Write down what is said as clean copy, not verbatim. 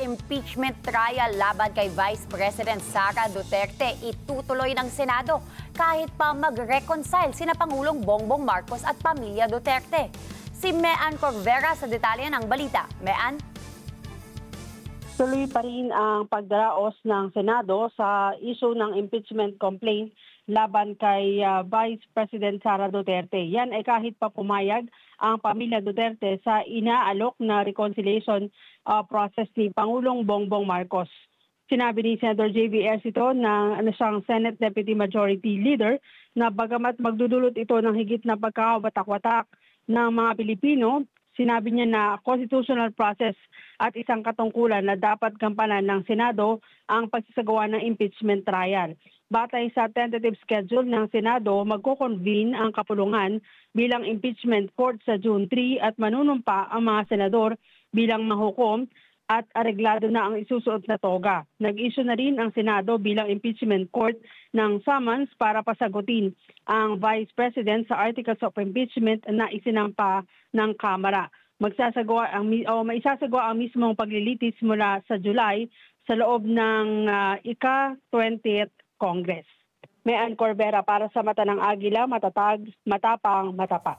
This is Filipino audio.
Impeachment trial laban kay Vice President Sara Duterte itutuloy ng Senado kahit pa mag-reconcile sina Pangulong Bongbong Marcos at pamilya Duterte. Si Mean Corvera sa detalye ng balita. Mean? Tuloy pa rin ang pagdaraos ng Senado sa issue ng impeachment complaint laban kay Vice President Sara Duterte. Yan ay kahit pa pumayag ang pamilya Duterte sa inaalok na reconciliation process ni Pangulong Bongbong Marcos. Sinabi ni Senator J.V. Ejercito na siyang Senate Deputy Majority Leader na bagamat magdudulot ito ng higit na pagkakawatak-watak ng mga Pilipino, sinabi niya na constitutional process at isang katungkulan na dapat gampanan ng Senado ang pagsasagawa ng impeachment trial. Batay sa tentative schedule ng Senado, magko-convene ang kapulungan bilang impeachment court sa June 3 at manunumpa ang mga senador bilang mahukom at areglado na ang isusuot na toga. Nag-issue na rin ang Senado bilang impeachment court ng summons para pasagutin ang Vice President sa Articles of Impeachment na isinampa ng Kamara. Maisasagawa ang mismong paglilitis mula sa July sa loob ng ika-20th Congress. Mean Corvera para sa Mata ng Agila, matatag, matapang, matapat.